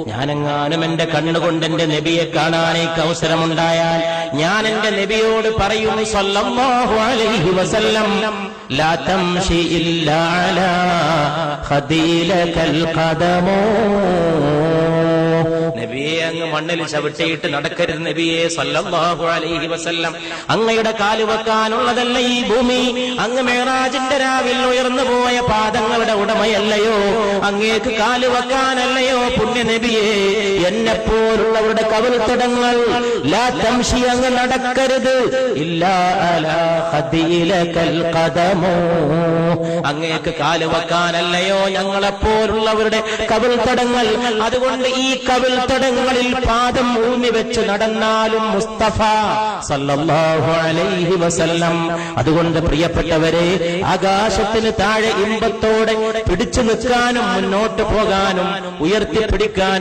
ഞാനെങ്ങാനും എന്റെ കണ്ണുകൊണ്ട് എന്റെ നബിയെ കാണാനേക്ക് അവസരമുണ്ടായാൽ ഞാൻ എന്റെ നബിയോട് പറയും സല്ലല്ലാഹു അലൈഹി വസല്ലം, ലാ തംശി ഇല്ലാ അലാ ഖദീലകൽ ഖദമോ. നബിയെ, അങ്ങ് മണ്ണിൽ ചവിട്ടിയിട്ട് നടക്കരുത് നബിയെ സല്ലല്ലാഹു അലൈഹി വസല്ലം. അങ്ങയുടെ കാല് വെക്കാനുള്ളതല്ല ഈ ഭൂമി. അങ്ങ് മേറാജിന്റെ രാവിൽ ഉയർന്നു പോയ പാദങ്ങളുടെ ഉടമയല്ലയോ? അങ്ങേക്ക് കാല് വെക്കാനല്ലയോ പുണ്യ നബിയെ? എന്നെപ്പോലുള്ളവരുടെ കവിൾത്തടങ്ങൾ ലാ തംശി, അങ്ങ് നടക്കരുത്, ഇല്ലാ അലാ ഖദീലകൽ ഖദമോ. അങ്ങേക്ക് കാല് വെക്കാനല്ലയോ ഞങ്ങളെപ്പോലുള്ളവരുടെ കവിൾത്തടങ്ങൾ? അതുകൊണ്ട് ഈ കവിൾത്തടങ്ങളിൽ പാദം ഊന്നി വെച്ച് നടന്നാലും മുസ്തഫ സല്ലല്ലാഹു അലൈഹി വസല്ലം. അതുകൊണ്ട് പ്രിയപ്പെട്ടവരെ, ആകാശത്തിന് താഴെ ഇമ്പത്തോടെ പിടിച്ചു നിൽക്കാനും മുന്നോട്ട് പോകാനും ഉയർത്തിപ്പിടിക്കാനും